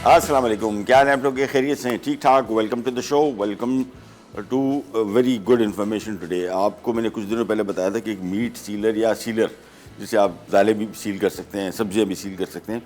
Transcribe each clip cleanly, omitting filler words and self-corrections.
अस्सलाम वालेकुम, क्या है आप लोग के खैरियत से हैं? ठीक ठाक। Welcome to the show, welcome to very good information today. आपको मैंने कुछ दिनों पहले बताया था कि एक मीट सीलर या सीलर, जिसे आप दालें भी सील कर सकते हैं, सब्जियां भी सील कर सकते हैं,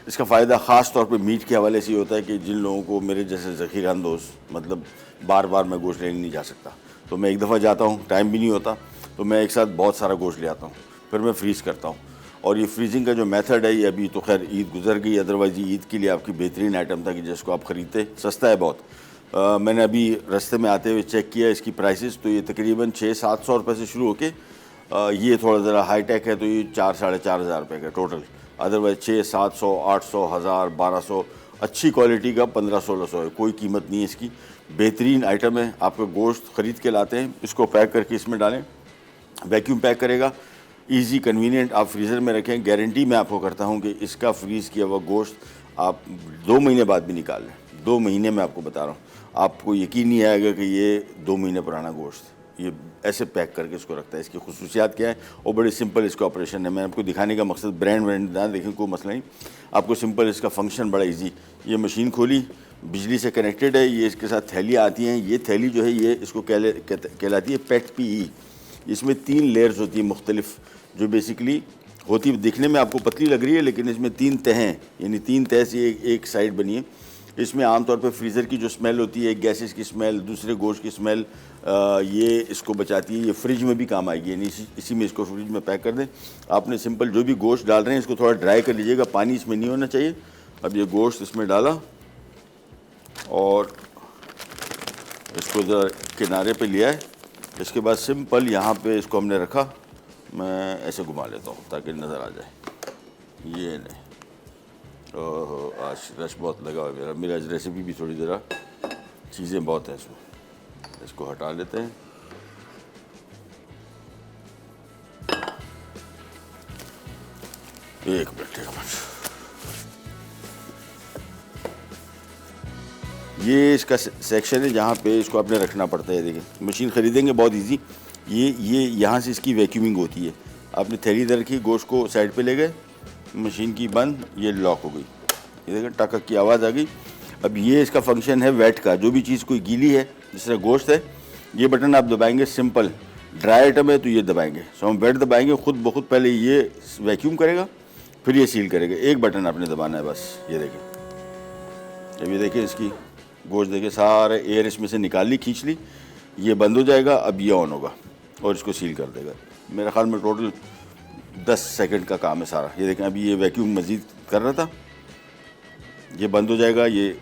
इसका फ़ायदा ख़ास तौर पे मीट के हवाले से ये होता है कि जिन लोगों को मेरे जैसे ज़ख़ीरानंदोज़, मतलब बार बार मैं गोश्त लेने नहीं जा सकता, तो मैं एक दफ़ा जाता हूँ, टाइम भी नहीं होता, तो मैं एक साथ बहुत सारा गोश्त ले आता हूँ, फिर मैं फ्रीज़ करता हूँ। और ये फ्रीजिंग का जो मेथड है, ये अभी तो खैर ईद गुजर गई, अदरवाइज़ ये ईद के लिए आपकी बेहतरीन आइटम था कि जिसको आप ख़रीदते, सस्ता है बहुत। मैंने अभी रास्ते में आते हुए चेक किया इसकी प्राइसेस, तो ये तकरीबन 600-700 रुपये से शुरू होके ये थोड़ा ज़रा हाई टेक है तो ये 4-4.5 हज़ार रुपये का टोटल। अदरवाइज़ 600-700, 800, 1000, 1200, अच्छी क्वालिटी का 1500-1600 है, कोई कीमत नहीं है इसकी। बेहतरीन आइटम है। आपका गोश्त ख़रीद के लाते हैं, इसको पैक करके इसमें डालें, वैक्यूम पैक करेगा, इजी कन्वीनियंट। आप फ्रीज़र में रखें, गारंटी मैं आपको करता हूँ कि इसका फ्रीज़ किया हुआ गोश्त आप 2 महीने बाद भी निकाल लें। 2 महीने में आपको बता रहा हूँ, आपको यकीन नहीं आएगा कि ये 2 महीने पुराना गोश्त ये ऐसे पैक करके इसको रखता है। इसकी खुसूसियात क्या है, और बड़ी सिंपल इसका ऑपरेशन है। मैं आपको दिखाने का मकसद ब्रांड ना देखें, कोई मसला नहीं, आपको सिंपल इसका फंक्शन बड़ा ईजी। ये मशीन खोली, बिजली से कनेक्टेड है, ये इसके साथ थैलियाँ आती हैं। ये थैली जो है ये इसको कहलाती है पेट PE। इसमें 3 लेयर्स होती हैं मुख्तलिफ, जो बेसिकली होती है, दिखने में आपको पतली लग रही है लेकिन इसमें 3 तहें, यानी 3 तह से एक साइड बनी है। इसमें आमतौर पर फ्रीज़र की जो स्मेल होती है, गैसेस की स्मेल, दूसरे गोश्त की स्मेल, ये इसको बचाती है। ये फ्रिज में भी काम आएगी, यानी इसी में इसको फ्रिज में पैक कर दें। आपने सिंपल जो भी गोश्त डाल रहे हैं इसको थोड़ा ड्राई कर लीजिएगा, पानी इसमें नहीं होना चाहिए। अब ये गोश्त इसमें डाला और इसको ज़रा किनारे पे लिया है। इसके बाद सिंपल यहाँ पे इसको हमने रखा, मैं ऐसे घुमा लेता हूँ ताकि नज़र आ जाए। ये नहीं, ओहो आज रश बहुत लगा हुआ है मेरा आज रेसिपी भी थोड़ी ज़रा चीज़ें बहुत हैं इसमें। इसको हटा लेते हैं। एक मिनट। ये इसका सेक्शन है जहाँ पे इसको आपने रखना पड़ता है। देखिए मशीन ख़रीदेंगे बहुत इजी। ये यहाँ से इसकी वैक्यूमिंग होती है। आपने थैली इधर रखी, गोश्त को साइड पे ले गए, मशीन की बंद, ये लॉक हो गई। ये देखें टक की आवाज़ आ गई। अब ये इसका फंक्शन है वेट का। जो भी चीज़ कोई गीली है, जिस तरह गोश्त है, ये बटन आप दबाएंगे, सिंपल ड्राई आइटम है तो ये दबाएंगे, सो हम वेट दबाएंगे, खुद ब खुद पहले ये वैक्यूम करेगा, फिर ये सील करेगा। एक बटन आपने दबाना है बस। ये देखें, जब ये देखें इसकी गोश्त देखें, सारे एयर इसमें से निकाल ली, खींच ली, ये बंद हो जाएगा। अब ये ऑन होगा और इसको सील कर देगा। मेरे ख्याल में टोटल 10 सेकंड का काम है सारा। ये देखें अभी ये वैक्यूम मज़ीद कर रहा था, ये बंद हो जाएगा, ये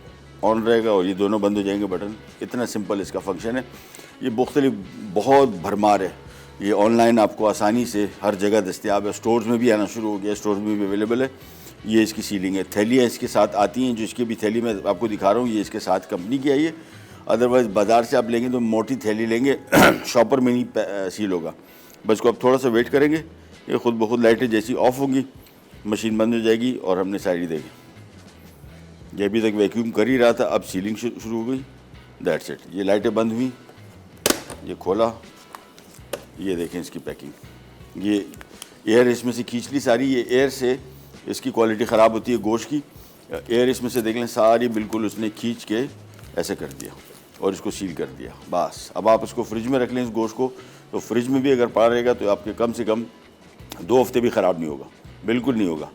ऑन रहेगा और ये दोनों बंद हो जाएंगे बटन। इतना सिंपल इसका फंक्शन है। ये मुख्तलिफ बहुत भरमार है। ये ऑनलाइन आपको आसानी से हर जगह दस्तियाब है, स्टोर्स में भी आना शुरू हो गया, स्टोर्स में भी अवेलेबल है। ये इसकी सीलिंग है। थैलियाँ इसके साथ आती हैं, जो इसकी भी थैली मैं आपको दिखा रहा हूँ, ये इसके साथ कंपनी की आई है। अदरवाइज़ बाज़ार से आप लेंगे तो मोटी थैली लेंगे, शॉपर में नहीं सील होगा। बस को आप थोड़ा सा वेट करेंगे, ये खुद ब खुद लाइटें जैसी ऑफ होंगी, मशीन बंद हो जाएगी और हमने साइड देगी। ये अभी तक वैक्यूम कर ही रहा था, अब सीलिंग शुरू हो गई। That's it. ये लाइटें बंद हुई, ये खोला, ये देखें इसकी पैकिंग। ये एयर इसमें से खींच ली सारी। ये एयर से इसकी क्वालिटी ख़राब होती है गोश्त की। एयर इसमें से देख लें सारी बिल्कुल उसने खींच के ऐसे कर दिया और इसको सील कर दिया। बस अब आप इसको फ्रिज में रख लें इस गोश्त को, तो फ्रिज में भी अगर पड़ा रहेगा तो आपके कम से कम 2 हफ्ते भी ख़राब नहीं होगा, बिल्कुल नहीं होगा।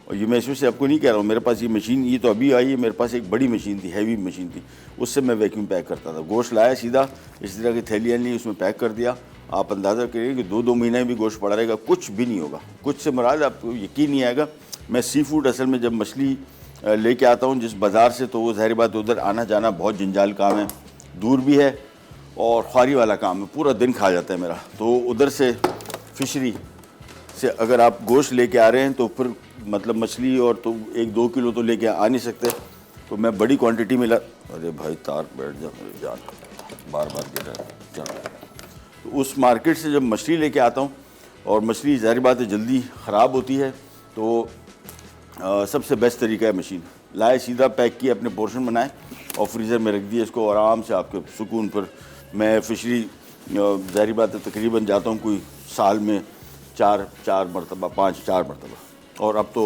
और ये मैं इसमें से आपको नहीं कह रहा हूँ, मेरे पास ये मशीन, ये तो अभी आई है, मेरे पास एक बड़ी मशीन थी, हैवी मशीन थी, उससे मैं वैक्यूम पैक करता था। गोश्त लाया सीधा, इस तरह की थैलियाँ ली, उसमें पैक कर दिया। आप अंदाज़ा करिए कि 2-2 महीने भी गोश्त पड़ा रहेगा, कुछ भी नहीं होगा। कुछ से मुराद आपको यकीन नहीं आएगा। मैं सी फूड असल में जब मछली लेके आता हूँ जिस बाज़ार से, तो वो ज़ाहिर बात उधर आना जाना बहुत जंजाल काम है, दूर भी है और ख्वारी वाला काम है, पूरा दिन खा जाता है मेरा। तो उधर से फिशरी से अगर आप गोश्त लेके आ रहे हैं तो फिर मतलब मछली और तो 1-2 किलो तो लेके आ नहीं सकते, तो मैं बड़ी क्वांटिटी में अरे भाई तार बैठ जा मेरे जान, बार बार गिर रहा है। तो उस मार्केट से जब मछली लेके आता हूँ, और मछली ज़ाहिर बात है जल्दी ख़राब होती है, तो सबसे बेस्ट तरीका है मशीन लाए, सीधा पैक किया, अपने पोर्शन बनाए और फ्रीज़र में रख दिए इसको आराम से आपके सुकून पर। मैं फ़िशरी ज़ाहिर बात है तकरीबन जाता हूँ कोई साल में 4 मरतबा 5-4 मरतबा, और अब तो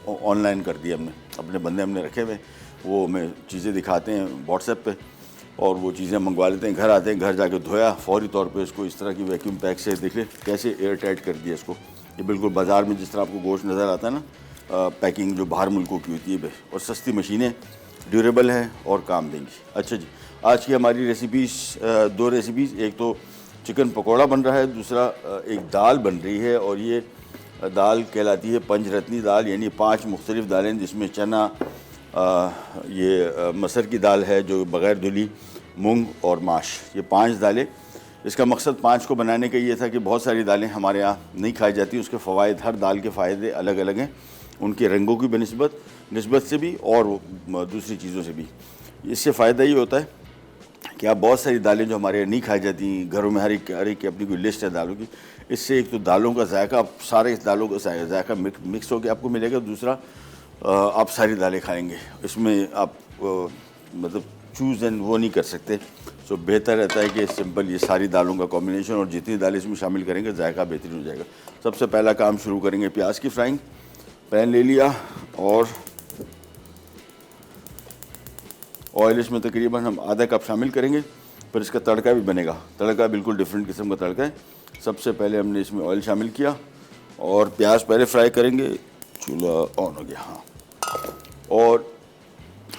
ऑनलाइन कर दिया हमने, अपने बंदे हमने रखे हुए, वो हमें चीज़ें दिखाते हैं व्हाट्सएप पे और वो चीज़ें मंगवा लेते हैं, घर आते हैं, घर जाके धोया फ़ौरी तौर पे इसको इस तरह की वैक्यूम पैक से देखें कैसे एयर टाइट कर दिया इसको। ये बिल्कुल बाज़ार में जिस तरह आपको गोश्त नज़र आता है ना, पैकिंग जो बाहर मुल्कों की होती है, और सस्ती मशीनें, ड्यूरेबल हैं और काम देंगी। अच्छा जी, आज की हमारी रेसिपीज़, दो रेसिपीज़, एक तो चिकन पकौड़ा बन रहा है, दूसरा एक दाल बन रही है, और ये दाल कहलाती है पंचरत्नी दाल, यानी 5 मुख्तलिफ़ दालें जिसमें चना, ये मसर की दाल है जो बग़ैर धुली, मूंग और माश, ये 5 दालें। इसका मकसद 5 को बनाने का ये था कि बहुत सारी दालें हमारे यहाँ नहीं खाई जाती, उसके फ़वाइद, हर दाल के फ़ायदे अलग अलग हैं, उनके रंगों की नस्बत से भी और दूसरी चीज़ों से भी। इससे फ़ायदा ये होता है कि आप बहुत सारी दालें जो हमारे यहाँ नहीं खाई जाती, घरों में हर एक की अपनी कोई लिस्ट है दालों की, इससे एक तो दालों का जायका, आप सारे दालों का जायका मिक्स होकर आपको मिलेगा, दूसरा आप सारी दालें खाएंगे, इसमें आप मतलब चूज़ एंड वो नहीं कर सकते। सो बेहतर रहता है कि सिंपल ये सारी दालों का कॉम्बिनेशन, और जितनी दालें इसमें शामिल करेंगे जायका बेहतरीन हो जाएगा। सबसे पहला काम शुरू करेंगे प्याज की फ्राइंग। पैन ले लिया और ऑयल इसमें तकरीबन हम आधा कप शामिल करेंगे, पर इसका तड़का भी बनेगा। तड़का बिल्कुल डिफरेंट किस्म का तड़का है। सबसे पहले हमने इसमें ऑयल शामिल किया और प्याज पहले फ्राई करेंगे। चूल्हा ऑन हो गया, हाँ। और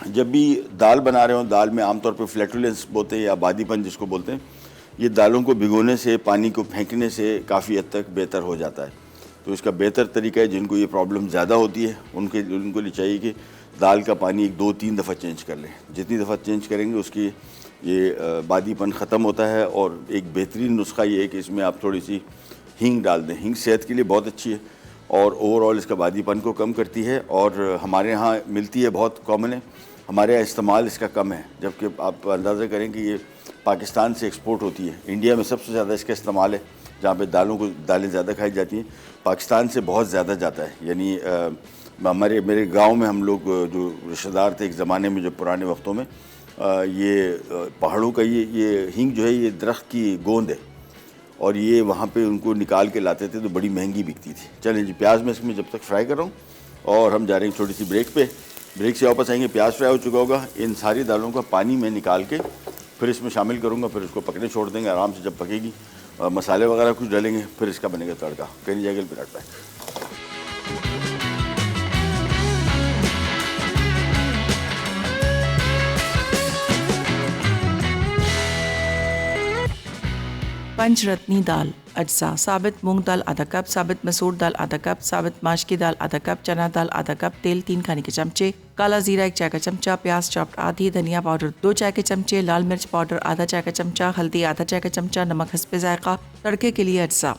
जब भी दाल बना रहे हो, दाल में आमतौर पे फ्लैटुलेंस बोलते हैं या बादीपन जिसको बोलते हैं, ये दालों को भिगोने से, पानी को फेंकने से काफ़ी हद तक बेहतर हो जाता है। तो इसका बेहतर तरीका है, जिनको ये प्रॉब्लम ज़्यादा होती है उनको लिए चाहिए कि दाल का पानी 2-3 दफ़ा चेंज कर लें। जितनी दफ़ा चेंज करेंगे उसकी ये बादीपन ख़त्म होता है। और एक बेहतरीन नुस्खा ये है कि इसमें आप थोड़ी सी हींग डाल दें। हींग सेहत के लिए बहुत अच्छी है और ओवरऑल इसका बादीपन को कम करती है, और हमारे यहाँ मिलती है, बहुत कॉमन है। हमारे यहाँ इस्तेमाल इसका कम है, जबकि आप अंदाज़ा करें कि ये पाकिस्तान से एक्सपोर्ट होती है। इंडिया में सबसे ज़्यादा इसका इस्तेमाल है, जहाँ पे दालें ज़्यादा खाई जाती हैं, पाकिस्तान से बहुत ज़्यादा जाता है। यानी मेरे गांव में हम लोग जो रिश्तेदार थे एक ज़माने में, जो पुराने वक्तों में, ये पहाड़ों का ये हींग जो है, ये दरख्त की गोंद है, और ये वहाँ पे उनको निकाल के लाते थे, तो बड़ी महंगी बिकती थी। चलें जी, प्याज में इसमें जब तक फ्राई कर रहा हूँ, और हम जा रहे हैं छोटी सी ब्रेक पे। ब्रेक से वापस आएंगे, प्याज फ्राई हो चुका होगा। इन सारी दालों का पानी मैं निकाल के फिर इसमें शामिल करूँगा, फिर इसको पकने छोड़ देंगे आराम से। जब पकेगी मसाले वगैरह कुछ डालेंगे, फिर इसका बनेगा तड़का। कहीं जाएगा पिराट पैक। पंचरत्नी दाल अज्जा: साबित मूंग दाल आधा कप, साबित मसूर दाल आधा कप, साबित माश की दाल आधा कप, चना दाल आधा कप, तेल 3 खाने के चमचे, काला जीरा 1 चाय का चमचा, प्याज चॉप्ड आधी, धनिया पाउडर 2 चाय के चमचे, लाल मिर्च पाउडर आधा चाय का चमचा, हल्दी आधा चाय का चमचा, नमक हस्बे जायका। तड़के के लिए अज्जा: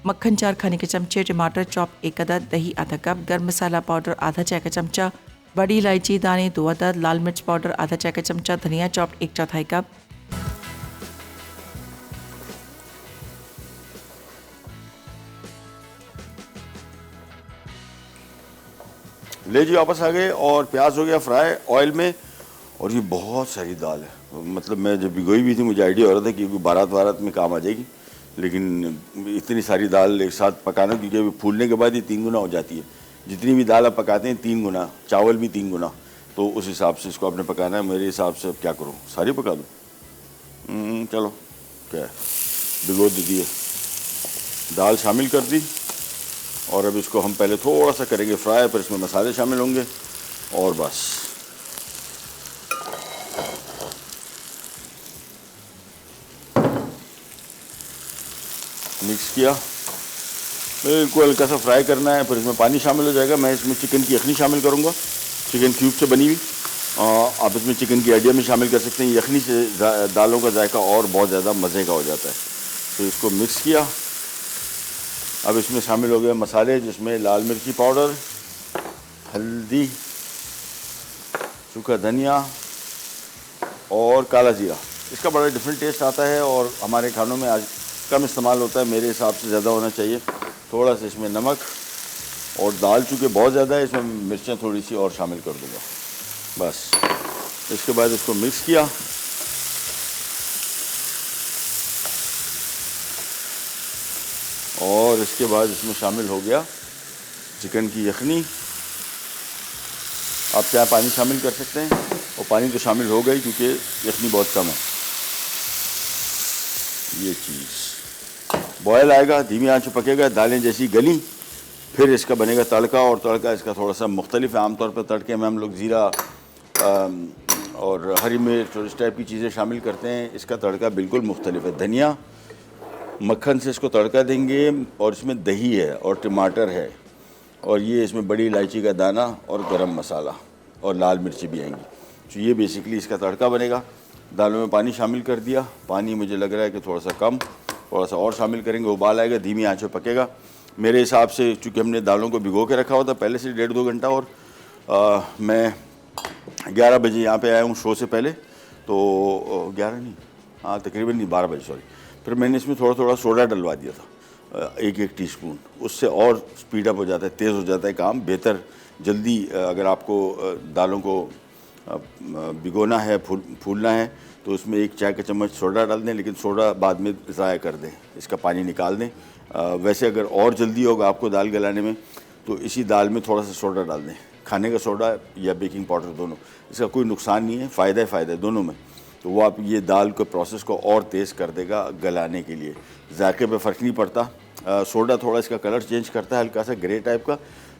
मक्खन 4 खाने के चमचे, टमाटर चॉप 1 अदद, दही आधा कप, गर्म मसाला पाउडर आधा चाय का चमचा, बड़ी इलायची दाने 2 अदद, लाल मिर्च पाउडर आधा चाय का चमचा, धनिया चॉप्ड 1/4 कप। ले जी, वापस आ गए और प्याज हो गया फ्राई ऑयल में। और ये बहुत सारी दाल है, मतलब मैं जब भिगोई हुई थी मुझे आइडिया हो रहा था कि बारात में काम आ जाएगी, लेकिन इतनी सारी दाल एक साथ पकाना, क्योंकि फूलने के बाद ये 3 गुना हो जाती है। जितनी भी दाल आप पकाते हैं 3 गुना, चावल भी 3 गुना, तो उस हिसाब से इसको आपने पकाना है। मेरे हिसाब से अब क्या करूँ, सारी पका दूँ? चलो, क्या है, भिगो दी है, दाल शामिल कर दी, और अब इसको हम पहले थोड़ा सा करेंगे फ्राई, पर इसमें मसाले शामिल होंगे, और बस मिक्स किया, बिल्कुल हल्का सा फ्राई करना है, फिर इसमें पानी शामिल हो जाएगा। मैं इसमें चिकन की यखनी शामिल करूँगा, चिकन क्यूब से बनी हुई। आप इसमें चिकन की हड्डियाँ भी शामिल कर सकते हैं। यखनी से दालों का जायका और बहुत ज़्यादा मज़े का हो जाता है। तो इसको मिक्स किया। अब इसमें शामिल हो गए मसाले, जिसमें लाल मिर्ची पाउडर, हल्दी, सूखा धनिया और काला जीरा। इसका बड़ा डिफरेंट टेस्ट आता है और हमारे खानों में आज कम इस्तेमाल होता है, मेरे हिसाब से ज़्यादा होना चाहिए। थोड़ा सा इसमें नमक, और दाल चूँकि बहुत ज़्यादा है, इसमें मिर्चें थोड़ी सी और शामिल कर दूँगा। बस इसके बाद इसको मिक्स किया, और इसके बाद इसमें शामिल हो गया चिकन की यखनी। आप चाहे पानी शामिल कर सकते हैं, और पानी तो शामिल हो गई क्योंकि यखनी बहुत कम है। ये चीज़ बॉयल आएगा, धीमी आंच पे पकेगा, दालें जैसी गली फिर इसका बनेगा तड़का। और तड़का इसका थोड़ा सा मुख्तलिफ है। आमतौर पर तड़के में हम लोग ज़ीरा और हरी मिर्च और इस टाइप की चीज़ें शामिल करते हैं। इसका तड़का बिल्कुल मुख्तलिफ है। धनिया मक्खन से इसको तड़का देंगे और इसमें दही है और टमाटर है और ये इसमें बड़ी इलायची का दाना और गरम मसाला और लाल मिर्ची भी आएंगी। तो ये बेसिकली इसका तड़का बनेगा। दालों में पानी शामिल कर दिया। पानी मुझे लग रहा है कि थोड़ा सा कम, थोड़ा सा और शामिल करेंगे। उबाल आएगा, धीमी आंच पे पकेगा। मेरे हिसाब से चूँकि हमने दालों को भिगो के रखा हुआ था पहले से 1.5-2 घंटा, और मैं 11 बजे यहाँ पे आया हूँ शो से पहले, तो 11 नहीं, हाँ तकरीबन नहीं 12 बजे सॉरी। फिर मैंने इसमें थोड़ा थोड़ा सोडा डलवा दिया था, 1-1 टीस्पून। उससे और स्पीड अप हो जाता है, तेज़ हो जाता है काम, बेहतर जल्दी। अगर आपको दालों को भिगोना है, फूलना है, तो उसमें 1 चाय का चम्मच सोडा डाल दें, लेकिन सोडा बाद में ज़ाया कर दें, इसका पानी निकाल दें। वैसे अगर और जल्दी होगा आपको दाल गलाने में तो इसी दाल में थोड़ा सा सोडा डाल दें, खाने का सोडा या बेकिंग पाउडर, दोनों। इसका कोई नुकसान नहीं है, फ़ायदा है, फ़ायदा है दोनों में। तो वो आप ये दाल के प्रोसेस को और तेज़ कर देगा गलाने के लिए। जायके पे फ़र्क नहीं पड़ता। सोडा थोड़ा इसका कलर चेंज करता है, हल्का सा ग्रे टाइप का।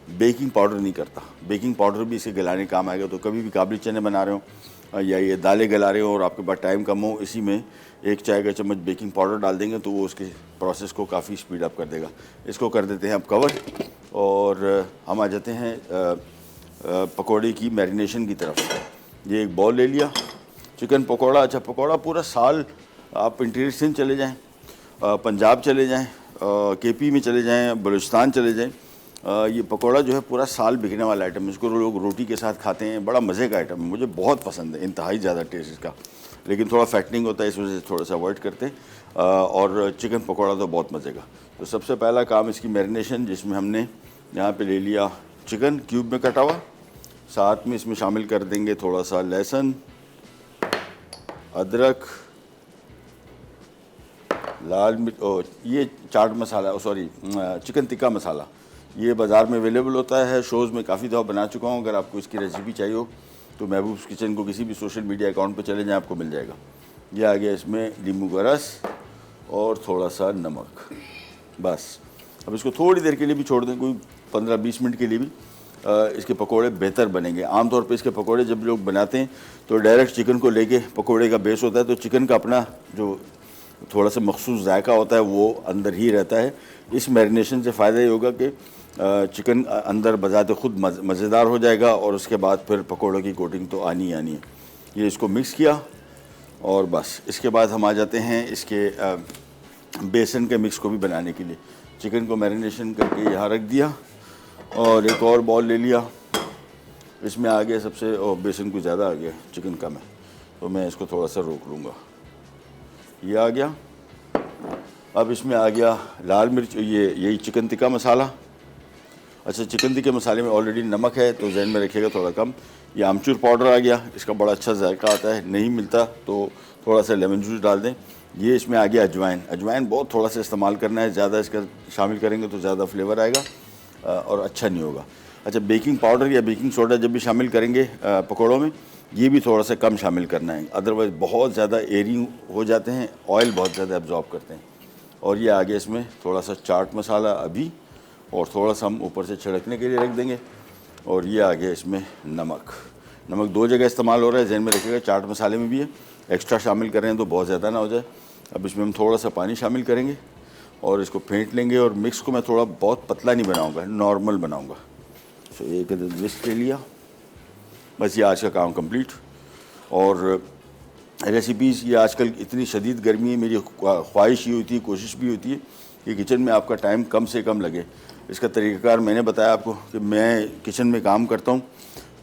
बेकिंग पाउडर नहीं करता। बेकिंग पाउडर भी इसे गलाने काम आएगा। तो कभी भी काबली चने बना रहे हो या ये दालें गला रहे हो और आपके पास टाइम कम हो, इसी में 1 चाय का चम्मच बेकिंग पाउडर डाल देंगे तो वो उसके प्रोसेस को काफ़ी स्पीड अप कर देगा। इसको कर देते हैं अब कवर, और हम आ जाते हैं पकौड़े की मैरिनेशन की तरफ। ये एक बॉल ले लिया, चिकन पकौड़ा। अच्छा, पकौड़ा पूरा साल आप इंटीरियर सिंध चले जाएं, पंजाब चले जाएं, केपी में चले जाएं, बलूचिस्तान चले जाएं, ये पकौड़ा जो है पूरा साल बिकने वाला आइटम है। इसको लोग रोटी के साथ खाते हैं, बड़ा मज़े का आइटम है, मुझे बहुत पसंद है, इंतहाई ज़्यादा टेस्ट इसका। लेकिन थोड़ा फैटनिंग होता है, इस वजह से थोड़ा सा अवॉइड करते हैं। और चिकन पकौड़ा तो बहुत मज़े का। तो सबसे पहला काम इसकी मैरिनेशन, जिसमें हमने यहाँ पे ले लिया चिकन क्यूब में कटा हुआ, साथ में इसमें शामिल कर देंगे थोड़ा सा लहसुन, अदरक, लाल मिर्च, ये चाट मसाला, सॉरी चिकन टिक्का मसाला। ये बाज़ार में अवेलेबल होता है, शोज़ में काफ़ी दफ़ा बना चुका हूँ। अगर आपको इसकी रेसिपी चाहिए हो तो महबूब किचन को किसी भी सोशल मीडिया अकाउंट पर चले जाएँ, आपको मिल जाएगा। ये आ गया इसमें नींबू का रस और थोड़ा सा नमक, बस। अब इसको थोड़ी देर के लिए भी छोड़ दें, कोई 15-20 मिनट के लिए भी। इसके पकोड़े बेहतर बनेंगे। आमतौर पे इसके पकोड़े जब लोग बनाते हैं तो डायरेक्ट चिकन को लेके पकोड़े का बेस होता है, तो चिकन का अपना जो थोड़ा सा मखसूस जायका होता है वो अंदर ही रहता है। इस मैरिनेशन से फ़ायदा ये होगा कि चिकन अंदर बजाते ख़ुद मज़ेदार हो जाएगा, और उसके बाद फिर पकोड़ों की कोटिंग तो आनी ही आनी है। ये इसको मिक्स किया और बस। इसके बाद हम आ जाते हैं इसके बेसन के मिक्स को भी बनाने के लिए। चिकन को मैरिनेशन करके यहाँ रख दिया और एक और बॉल ले लिया। इसमें आ गया सबसे, बेसन कुछ ज़्यादा आ गया, चिकन कम है, तो मैं इसको थोड़ा सा रोक लूँगा। ये आ गया। अब इसमें आ गया लाल मिर्च, यही चिकन टिक्का मसाला। अच्छा, चिकन टिक्के मसाले में ऑलरेडी नमक है, तो जहन में रखिएगा थोड़ा कम। ये आमचूर पाउडर आ गया, इसका बड़ा अच्छा जायका आता है। नहीं मिलता तो थोड़ा सा लेमन जूस डाल दें। ये इसमें आ गया अजवाइन। अजवाइन बहुत थोड़ा सा इस्तेमाल करना है, ज़्यादा इसका शामिल करेंगे तो ज़्यादा फ्लेवर आएगा और अच्छा नहीं होगा। अच्छा, बेकिंग पाउडर या बेकिंग सोडा जब भी शामिल करेंगे पकौड़ों में, ये भी थोड़ा सा कम शामिल करना है, अदरवाइज़ बहुत ज़्यादा एयरिंग हो जाते हैं, ऑयल बहुत ज़्यादा एब्जॉर्ब करते हैं। और ये आगे इसमें थोड़ा सा चाट मसाला अभी, और थोड़ा सा हम ऊपर से छिड़कने के लिए रख देंगे। और ये आगे इसमें नमक। नमक 2 जगह इस्तेमाल हो रहा है, जहन में रखिएगा, चाट मसाले में भी है। एक्स्ट्रा शामिल कर रहे हैं तो बहुत ज़्यादा ना हो जाए। अब इसमें हम थोड़ा सा पानी शामिल करेंगे और इसको फेंट लेंगे। और मिक्स को मैं थोड़ा बहुत पतला नहीं बनाऊँगा, नॉर्मल बनाऊँगा। तो एक लिस्ट ले लिया, बस ये आज का काम कंप्लीट। और रेसिपीज़, ये आजकल इतनी शदीद गर्मी है, मेरी ख्वाहिश ये होती है, कोशिश भी होती है कि किचन में आपका टाइम कम से कम लगे। इसका तरीक़ाकार मैंने बताया आपको कि मैं किचन में काम करता हूँ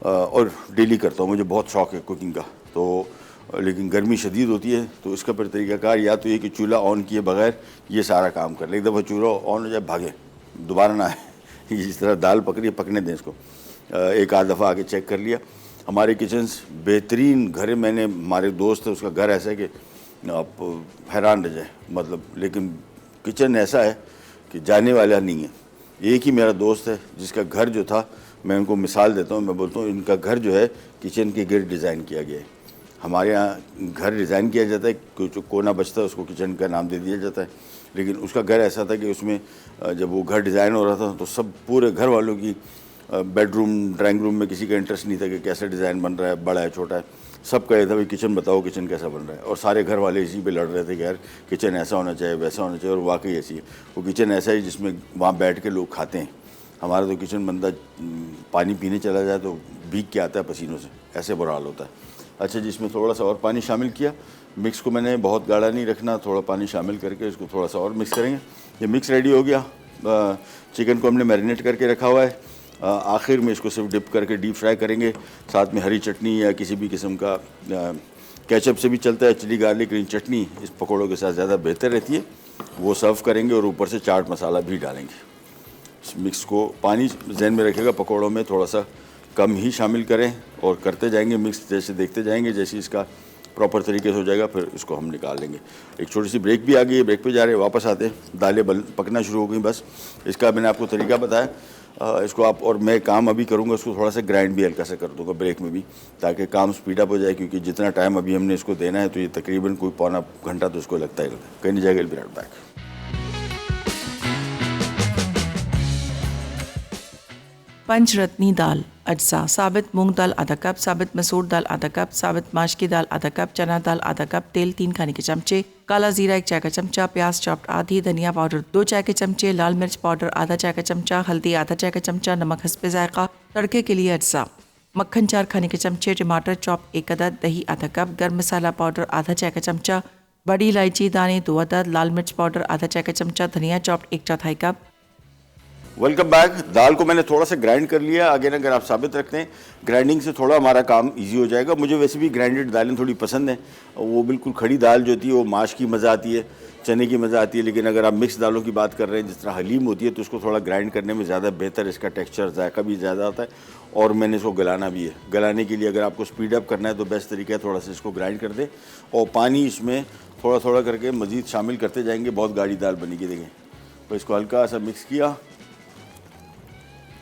और डेली करता हूँ, मुझे बहुत शौक़ है कुकिंग का। तो लेकिन गर्मी शदीद होती है, तो इसका फिर तरीक़ाकार या तो ये कि चूल्हा ऑन किए बगैर ये सारा काम कर ले। एक दफ़ा चूल्हा ऑन हो जाए, भागे, दोबारा ना आए। जिस तरह दाल पकड़ी, पकने दें इसको। एक आध दफ़ा आके चेक कर लिया। हमारे किचन्स बेहतरीन घर है। मैंने, हमारे दोस्त है, उसका घर ऐसा है कि आप हैरान रह जाए, मतलब। लेकिन किचन ऐसा है कि जाने वाला नहीं है। एक ही मेरा दोस्त है जिसका घर जो था मैं उनको मिसाल देता हूँ, मैं बोलता हूँ इनका घर जो है किचन के गिर्द डिज़ाइन किया गया है। हमारे यहाँ घर डिज़ाइन किया जाता है, जो कोना बचता है उसको किचन का नाम दे दिया जाता है, लेकिन उसका घर ऐसा था कि उसमें जब वो घर डिज़ाइन हो रहा था तो सब पूरे घर वालों की बेडरूम ड्राइंग रूम में किसी का इंटरेस्ट नहीं था कि कैसा डिज़ाइन बन रहा है, बड़ा है छोटा है, सब कह रहा था भाई किचन बताओ किचन कैसा बन रहा है। और सारे घर वाले इसी पे लड़ रहे थे कि यार किचन ऐसा होना चाहिए वैसा होना चाहिए, और वाकई ऐसी है। वो किचन ऐसा है जिसमें वहाँ बैठ के लोग खाते हैं। हमारा तो किचन बंदा पानी पीने चला जाए तो भीग के आता है पसीनों से, ऐसे बुरा हाल होता है। अच्छा जी, इसमें थोड़ा सा और पानी शामिल किया। मिक्स को मैंने बहुत गाढ़ा नहीं रखना, थोड़ा पानी शामिल करके इसको थोड़ा सा और मिक्स करेंगे। ये मिक्स रेडी हो गया। चिकन को हमने मैरिनेट करके रखा हुआ है। आखिर में इसको सिर्फ डिप करके डीप फ्राई करेंगे। साथ में हरी चटनी या किसी भी किस्म का केचप से भी चलता है, चिली गार्लिक ग्रीन चटनी इस पकौड़ों के साथ ज़्यादा बेहतर रहती है, वो सर्व करेंगे और ऊपर से चाट मसाला भी डालेंगे। इस मिक्स को पानी जहन में रखेगा, पकौड़ों में थोड़ा सा कम ही शामिल करें और करते जाएंगे मिक्स, जैसे देखते जाएंगे जैसे इसका प्रॉपर तरीके से हो जाएगा फिर इसको हम निकाल लेंगे। एक छोटी सी ब्रेक भी आ गई है, ब्रेक पे जा रहे हैं, वापस आते हैं। दालें पकना शुरू हो गई। बस इसका मैंने आपको तरीका बताया। इसको आप, और मैं काम अभी करूँगा उसको थोड़ा सा ग्राइंड भी हल्का सा कर दूँगा ब्रेक में भी, ताकि काम स्पीड अप हो जाए, क्योंकि जितना टाइम अभी हमने इसको देना है तो ये तकरीबन कोई पौना घंटा तो इसको लगता ही लगता है। कहीं नहीं जाएगा, विल बी राइट बैक। पंचरत्नी दाल अज्जा: साबित मूंग दाल आधा कप, साबित मसूर दाल आधा कप, साबित माश की दाल आधा कप, चना दाल आधा कप, तेल 3 खाने के चमचे, काला जीरा 1 चाय का चमचा, प्याज चॉप्ड आधी, धनिया पाउडर 2 चाय के चमचे, लाल मिर्च पाउडर आधा चाय का चमचा, हल्दी आधा चाय का चमचा, नमक हस्बे जायका। तड़के के लिए अज्जा: मक्खन 4 खाने के चमचे, टमाटर चॉप 1 अदद, दही आधा कप, गर्म मसाला पाउडर आधा चाय का चमचा, बड़ी इलायची दाने 2 अदद, लाल मिर्च पाउडर आधा चाय का चमचा, धनिया चॉप्ड 1/4 कप। Welcome back. दाल को मैंने थोड़ा सा ग्राइंड कर लिया। अगेन अगर आप साबित रखते हैं, ग्राइंडिंग से थोड़ा हमारा काम इजी हो जाएगा। मुझे वैसे भी ग्राइंडेड दालें थोड़ी पसंद हैं। वो बिल्कुल खड़ी दाल जो होती है वो माश की मज़ा आती है, चने की मज़ा आती है, लेकिन अगर आप मिक्स दालों की बात कर रहे हैं जिस तरह हलीम होती है तो उसको थोड़ा ग्राइंड करने में ज़्यादा बेहतर, इसका टेक्स्चर जायका भी ज़्यादा आता है, और मैंने इसको गलाना भी है। गलाने के लिए अगर आपको स्पीड अप करना है तो बेस्ट तरीका है थोड़ा सा इसको ग्राइंड कर दें और पानी इसमें थोड़ा थोड़ा करके मज़ीद शामिल करते जाएंगे। बहुत गाढ़ी दाल बनेगी, देखें। तो इसको हल्का सा मिक्स किया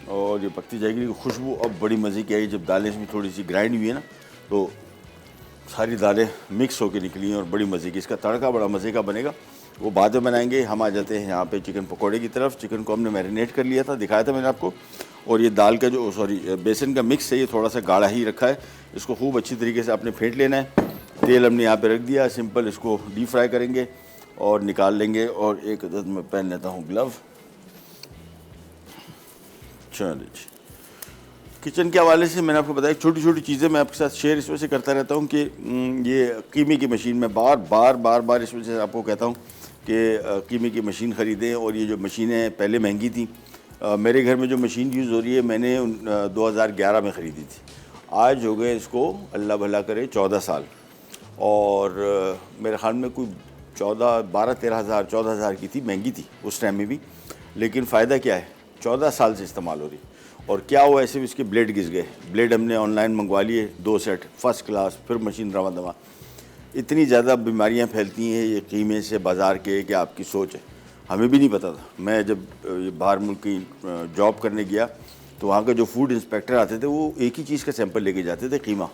और ये पकती जाएगी। खुशबू अब बड़ी मज़े की आई जब दालें इसमें थोड़ी सी ग्राइंड हुई है ना, तो सारी दालें मिक्स होकर निकली हैं और बड़ी मज़े की। इसका तड़का बड़ा मज़े का बनेगा, वो बाद में बनाएंगे। हम आ जाते हैं यहाँ पे चिकन पकौड़े की तरफ। चिकन को हमने मैरिनेट कर लिया था, दिखाया था मैंने आपको, और ये दाल का जो बेसन का मिक्स है ये थोड़ा सा गाढ़ा ही रखा है। इसको खूब अच्छी तरीके से आपने फेंट लेना है। तेल हमने यहाँ पर रख दिया, सिंपल इसको डीप फ्राई करेंगे और निकाल लेंगे। और एक अदद मैं पहन लेता हूँ ग्लव। चलिए, किचन के हवाले से मैंने आपको बताया छोटी छोटी चीज़ें मैं आपके साथ शेयर इस वजह से करता रहता हूँ कि ये कीमे की मशीन में बार बार इस वजह से आपको कहता हूँ कि कीमे की मशीन ख़रीदें। और ये जो मशीनें पहले महंगी थी, मेरे घर में जो मशीन यूज़ हो रही है मैंने 2011 में ख़रीदी थी। आज हो गए इसको अल्लाह भला करे 14 साल, और मेरे ख्याल में कोई 12-13 हज़ार 14 हज़ार की थी, महंगी थी उस टाइम में भी, लेकिन फ़ायदा क्या है, 14 साल से इस्तेमाल हो रही। और क्या हुआ, ऐसे भी इसके ब्लेड घिस गए। ब्लेड हमने ऑनलाइन मंगवा लिए 2 सेट, फर्स्ट क्लास, फिर मशीन रवा दवा। इतनी ज़्यादा बीमारियां फैलती हैं ये कीमे से बाज़ार के, कि आपकी सोच है। हमें भी नहीं पता था। मैं जब बाहर मुल्क की जॉब करने गया तो वहाँ के जो फूड इंस्पेक्टर आते थे वो एक ही चीज़ का सैंपल लेके जाते थे, कीमा,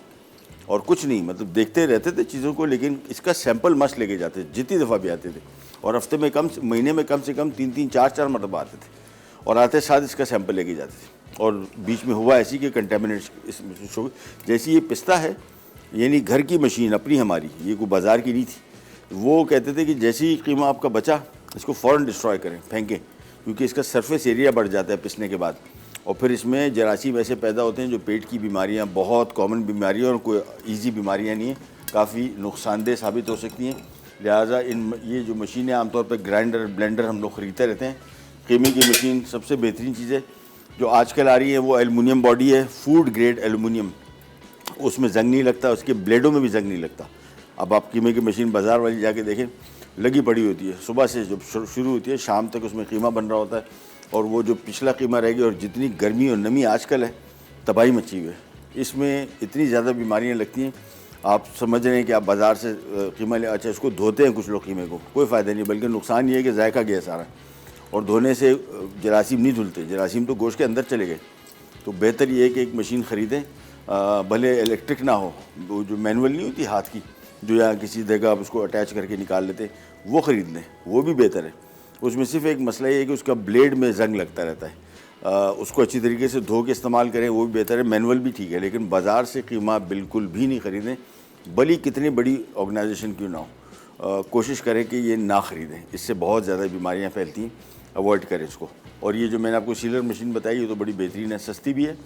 और कुछ नहीं, मतलब देखते रहते थे चीज़ों को, लेकिन इसका सैंपल मस्त लेके जाते थे जितनी दफ़ा भी आते थे। और हफ्ते में महीने में कम से कम 3-3, 4-4 मरतबा आते थे, और आते साथ इसका सैंपल लेके जाते थे। और बीच में हुआ ऐसी कि कंटेमिनेट जैसी ये पिस्ता है, यानी घर की मशीन अपनी हमारी, ये कोई बाज़ार की नहीं थी। वो कहते थे कि जैसे ही कीमा आपका बचा इसको फ़ौरन डिस्ट्रॉय करें, फेंकें, क्योंकि इसका सरफेस एरिया बढ़ जाता है पिसने के बाद, और फिर इसमें जरासीम ऐसे पैदा होते हैं जो पेट की बीमारियाँ, बहुत कॉमन बीमारियाँ, और कोई ईजी बीमारियाँ नहीं हैं, काफ़ी नुकसानदेह साबित हो सकती हैं। लिहाजा ये जो मशीनें आमतौर पर ग्राइंडर ब्लेंडर हम लोग ख़रीदते रहते हैं। कीमे की मशीन सबसे बेहतरीन चीज़ है। जो आजकल आ रही है वो एलुमिनियम बॉडी है, फूड ग्रेड एलुमिनियम, उसमें जंग नहीं लगता, उसके ब्लेडों में भी जंग नहीं लगता। अब आप कीमे की मशीन बाज़ार वाली जाके देखें, लगी पड़ी होती है, सुबह से जब शुरू होती है शाम तक उसमें कीमा बन रहा होता है, और वो जो पिछला कीमा रहेगी, और जितनी गर्मी और नमी आजकल है तबाही मची हुई है। इसमें इतनी ज़्यादा बीमारियाँ लगती हैं। आप समझ रहे हैं कि आप बाज़ार से कीमा ले, अच्छा इसको धोते हैं कुछ लोग कीमे को, कोई फ़ायदा नहीं, बल्कि नुकसान ये है कि जायका गया सारा। और धोने से जरासीम नहीं धुलते, जरासीम तो गोश्त के अंदर चले गए। तो बेहतर ये है कि एक मशीन ख़रीदें, भले इलेक्ट्रिक ना हो, वो जो मैनुअल नहीं होती हाथ की, जो यहाँ किसी जगह आप उसको अटैच करके निकाल लेते, वो ख़रीद लें, वो भी बेहतर है। उसमें सिर्फ एक मसला ये है कि उसका ब्लेड में जंग लगता रहता है, उसको अच्छी तरीके से धो के इस्तेमाल करें, वो भी बेहतर है। मैनुअल भी ठीक है, लेकिन बाज़ार से कीमा बिल्कुल भी नहीं ख़रीदें, भली कितनी बड़ी ऑर्गेनाइजेशन क्यों ना हो। कोशिश करें कि ये ना ख़रीदें, इससे बहुत ज़्यादा बीमारियाँ फैलती हैं, अवॉइड करें इसको। और ये जो मैंने आपको सीलर मशीन बताई, ये तो बड़ी बेहतरीन है, सस्ती भी है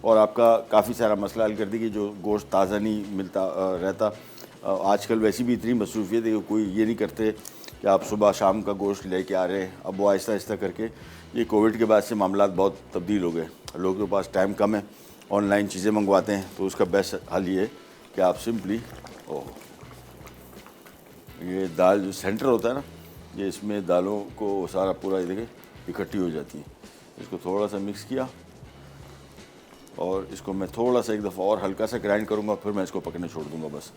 और आपका काफ़ी सारा मसला हल कर देगी। जो गोश्त ताज़ा नहीं मिलता रहता, आजकल वैसी भी इतनी मसरूफियत है कि कोई ये नहीं करते कि आप सुबह शाम का गोश्त लेके आ रहे हैं। अब वो आहिस्ता आहिस्ता करके, ये कोविड के बाद से मामला बहुत तब्दील हो गए, लोगों के पास टाइम कम है, ऑनलाइन चीज़ें मंगवाते हैं। तो उसका बेस्ट हल ये है कि आप सिंपली, ये दाल जो सेंटर होता है ना, ये इसमें दालों को सारा पूरा ये देखें इकट्ठी हो जाती है। इसको थोड़ा सा मिक्स किया और इसको मैं थोड़ा सा एक दफ़ा और हल्का सा ग्राइंड करूँगा, फिर मैं इसको पकने छोड़ दूँगा। बस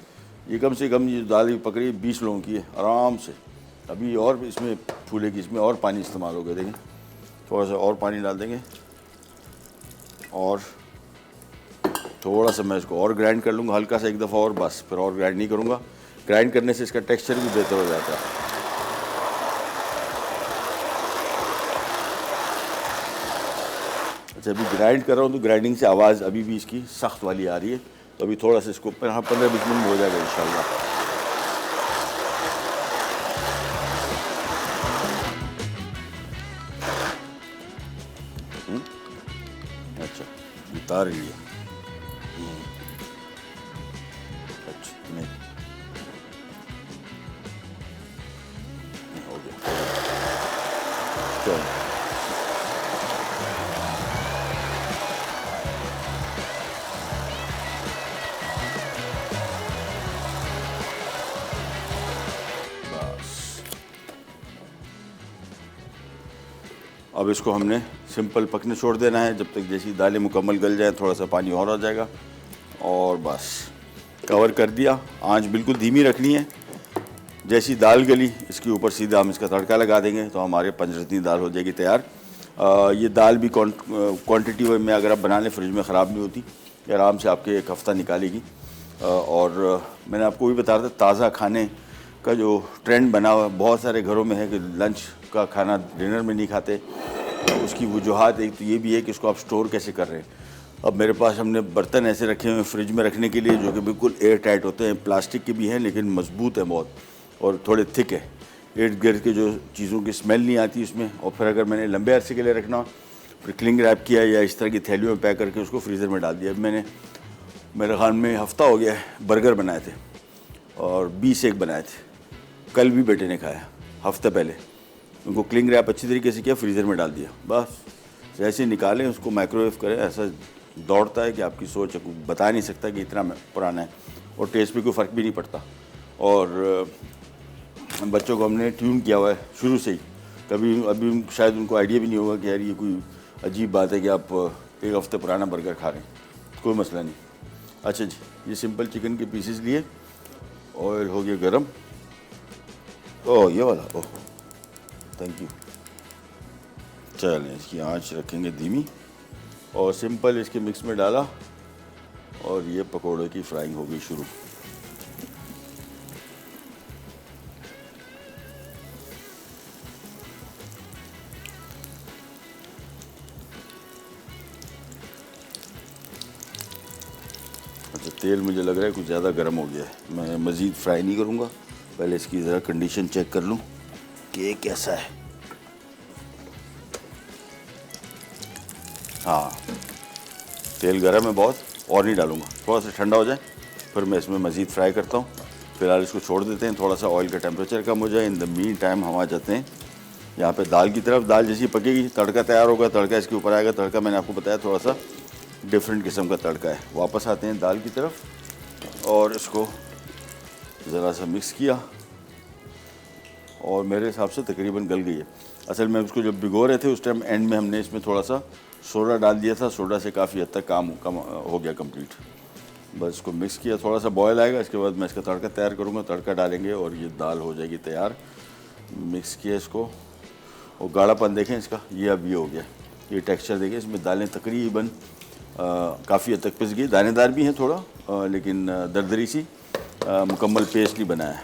ये कम से कम ये दाल पक रही है 20 लोगों की है आराम से। अभी और इसमें फूलेगी, इसमें और पानी इस्तेमाल हो गया, देखें थोड़ा सा और पानी डाल देंगे और थोड़ा सा मैं इसको और ग्राइंड कर लूँगा हल्का सा एक दफ़ा और, बस फिर और ग्राइंड नहीं करूँगा। ग्राइंड करने से इसका टेक्सचर भी बेहतर हो जाता है। अच्छा, अभी ग्राइंड कर रहा हूँ तो ग्राइंडिंग से आवाज़ अभी भी इसकी सख्त वाली आ रही है, तो अभी थोड़ा सा इसको 15-20 मिनट में हो जाएगा इंशाल्लाह। अच्छा, उतार रही है। अच्छा, नहीं हो गया, चलो। अब इसको हमने सिंपल पकने छोड़ देना है जब तक जैसी दालें मुकम्मल गल जाए, थोड़ा सा पानी और आ जाएगा और बस कवर कर दिया। आंच बिल्कुल धीमी रखनी है। जैसी दाल गली, इसके ऊपर सीधा हम इसका तड़का लगा देंगे तो हमारे पंचरत्नी दाल हो जाएगी तैयार। ये दाल भी क्वांटिटी में अगर आप बना लें फ्रिज में ख़राब नहीं होती, ये आराम से आपके एक हफ़्ता निकालेगी। और मैंने आपको भी बता रहा था, ताज़ा खाने का जो ट्रेंड बना हुआ बहुत सारे घरों में है कि लंच का खाना डिनर में नहीं खाते। उसकी वजूहात एक तो ये भी है कि इसको आप स्टोर कैसे कर रहे हैं। अब मेरे पास हमने बर्तन ऐसे रखे हुए हैं फ्रिज में रखने के लिए जो कि बिल्कुल एयर टाइट होते हैं, प्लास्टिक के भी हैं लेकिन मजबूत है बहुत और थोड़े थिक है, इर्द गिर्द के जो चीज़ों की स्मेल नहीं आती उसमें। और फिर अगर मैंने लंबे अरसे के लिए रखना, फिर क्लिंग रैप किया या इस तरह की थैलियों में पैक करके उसको फ्रीज़र में डाल दिया। अब मैंने, मेरे ख्याल में हफ़्ता हो गया है, बर्गर बनाए थे और 20 एक बनाए थे, कल भी बेटे ने खाया हफ्ते पहले। उनको क्लिंग रैप अच्छी तरीके से किया, फ्रीज़र में डाल दिया, बस जैसे निकालें उसको माइक्रोवेव करें, ऐसा दौड़ता है कि आपकी सोच बता नहीं सकता कि इतना पुराना है और टेस्ट पे कोई फ़र्क भी नहीं पड़ता। और बच्चों को हमने ट्यून किया हुआ है शुरू से ही, कभी अभी शायद उनको आइडिया भी नहीं होगा कि यार ये कोई अजीब बात है कि आप एक हफ़्ते पुराना बर्गर खा रहे हैं, कोई मसला नहीं। अच्छा जी, ये सिंपल चिकन के पीसेस लिए, ऑयल हो गया गरम। ओह ये वाला, ओह थैंक यू। चलें, इसकी आंच रखेंगे धीमी और सिंपल इसके मिक्स में डाला और ये पकोड़े की फ्राइंग हो गई शुरू। अच्छा, तेल मुझे लग रहा है कुछ ज़्यादा गर्म हो गया है, मैं मज़ीद फ्राई नहीं करूँगा, पहले इसकी ज़रा कंडीशन चेक कर लूँ कि कैसा है। हाँ, तेल गर्म है बहुत, और नहीं डालूँगा, थोड़ा सा ठंडा हो जाए फिर मैं इसमें मज़ीद फ्राई करता हूँ। फ़िलहाल इसको छोड़ देते हैं, थोड़ा सा ऑयल का टेम्परेचर कम हो जाए। इन द मीन टाइम हम आ जाते हैं यहाँ पे दाल की तरफ। दाल जैसी पकेगी, तड़का तैयार होगा, तड़का इसके ऊपर आएगा। तड़का मैंने आपको बताया थोड़ा सा डिफरेंट किस्म का तड़का है। वापस आते हैं दाल की तरफ और इसको ज़रा सा मिक्स किया और मेरे हिसाब से तकरीबन गल गई है। असल में उसको जब भिगो रहे थे उस टाइम एंड में हमने इसमें थोड़ा सा सोडा डाल दिया था, सोडा से काफ़ी हद तक काम कम हो गया कंप्लीट। बस इसको मिक्स किया, थोड़ा सा बॉयल आएगा, इसके बाद मैं इसका तड़का तैयार करूँगा, तड़का डालेंगे और ये दाल हो जाएगी तैयार। मिक्स किया इसको और गाढ़ापन देखें इसका, ये अब ये हो गया, ये टेक्सचर देखें। इसमें दालें तकरीबन काफ़ी हद तक पिस गई, दानेदार भी हैं थोड़ा लेकिन दरदरी सी मुकम्मल पेस्ट नहीं बनाया है।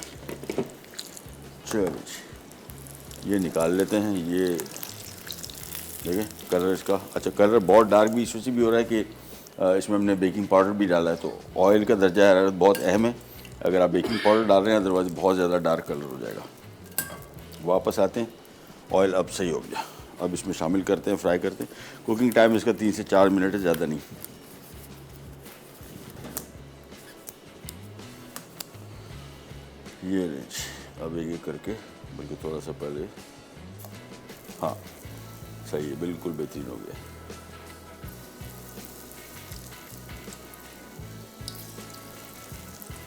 चलो जी, ये निकाल लेते हैं। ये देखिए कलर इसका, अच्छा कलर बहुत डार्क भी इससे भी हो रहा है कि इसमें हमने बेकिंग पाउडर भी डाला है, तो ऑयल का दर्जा हरारत बहुत अहम है। अगर आप बेकिंग पाउडर डाल रहे हैं अदरवाइज़ बहुत ज़्यादा डार्क कलर हो जाएगा। वापस आते हैं, ऑयल अब सही हो गया। अब इसमें शामिल करते हैं, फ्राई करते हैं। कुकिंग टाइम इसका 3 से 4 मिनट है, ज़्यादा नहीं। ये रेंज अब एक करके, बल्कि थोड़ा सा पहले, हाँ सही है, बिल्कुल बेहतरीन हो गया।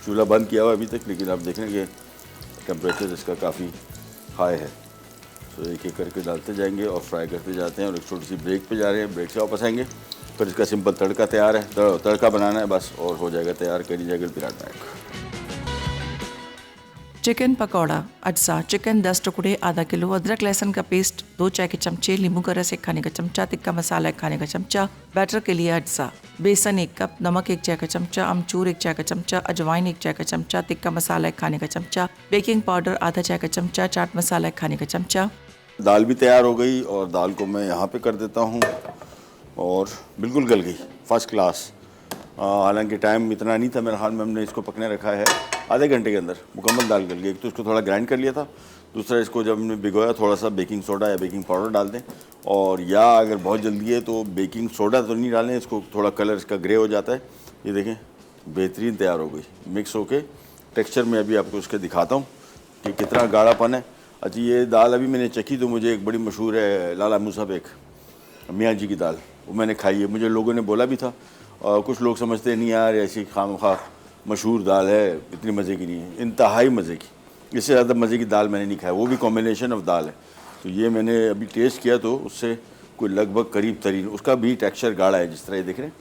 चूल्हा बंद किया हुआ अभी तक, लेकिन आप देख रहे हैं कि टेम्परेचर इसका काफ़ी हाई है। तो एक एक करके डालते जाएंगे और फ्राई करते जाते हैं। और एक छोटी सी ब्रेक पे जा रहे हैं, ब्रेक से वापस आएंगे। फिर इसका सिंपल तड़का तैयार है, तड़का बनाना है बस और हो जाएगा तैयार। करी जाएगा पिराठा। चिकन पकौड़ा अज्जा, चिकन 10 टुकड़े, आधा किलो अदरक लहसुन का पेस्ट 2 चाय के चमचे, नींबू का रस 1 खाने का चमचा, तिक्का मसाला 1 खाने का चमचा, बैटर के लिए अज्जा, बेसन 1 कप, नमक 1 चाय का चमचा, अमचूर 1 चाय का चमचा, अजवाइन 1 चाय का चमचा, तिक्का मसाला 1 खाने का चमचा, बेकिंग पाउडर आधा चाय का चमचा, चाट मसाला 1 खाने का चमचा। दाल भी तैयार हो गई और दाल को मैं यहाँ पे कर देता हूँ और बिल्कुल गल गई, फर्स्ट क्लास। हालांकि टाइम इतना नहीं था मेरे हाल में, हमने इसको पकने रखा है आधे घंटे के अंदर मुकम्मल दाल गल गई। एक तो इसको थोड़ा ग्राइंड कर लिया था, दूसरा इसको जब हमने भिगोया थोड़ा सा बेकिंग सोडा या बेकिंग पाउडर डाल दें, और या अगर बहुत जल्दी है तो बेकिंग सोडा तो नहीं डालें, इसको थोड़ा कलर इसका ग्रे हो जाता है। ये देखें बेहतरीन तैयार हो गई मिक्स होके। टेक्स्चर में अभी आपको उसके दिखाता हूँ कि कितना गाढ़ापन है। अच्छा ये दाल अभी मैंने चखी तो मुझे एक बड़ी मशहूर है लाला मुसा बेग मियाँ जी की दाल, वो मैंने खाई है। मुझे लोगों ने बोला भी था, और कुछ लोग समझते नहीं यार ऐसी खामखा मशहूर दाल है, इतनी मज़े की नहीं है। इंतहाई मज़े की, इससे ज़्यादा मज़े की दाल मैंने नहीं खाई, वो भी कॉम्बिनेशन ऑफ दाल है। तो ये मैंने अभी टेस्ट किया तो उससे कोई लगभग करीब तरीन, उसका भी टेक्स्चर गाढ़ा है, जिस तरह ये देख रहे हैं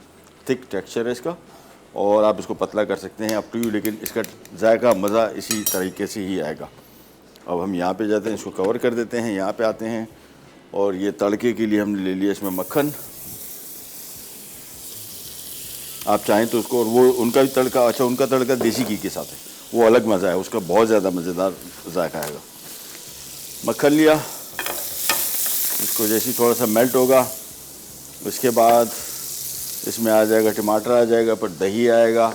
थिक टेक्स्चर है इसका। और आप इसको पतला कर सकते हैं अप टू यू, लेकिन इसका जायका मज़ा इसी तरीके से ही आएगा। अब हम यहाँ पे जाते हैं, इसको कवर कर देते हैं, यहाँ पे आते हैं और ये तड़के के लिए हमने ले लिया इसमें मक्खन। आप चाहें तो उसको, और वो उनका भी तड़का, अच्छा उनका तड़का देसी घी के साथ है, वो अलग मज़ा है, उसका बहुत ज़्यादा मज़ेदार जायका आएगा। मक्खन लिया, इसको जैसे ही थोड़ा सा मेल्ट होगा उसके बाद इसमें आ जाएगा टमाटर, आ जाएगा पर दही आएगा,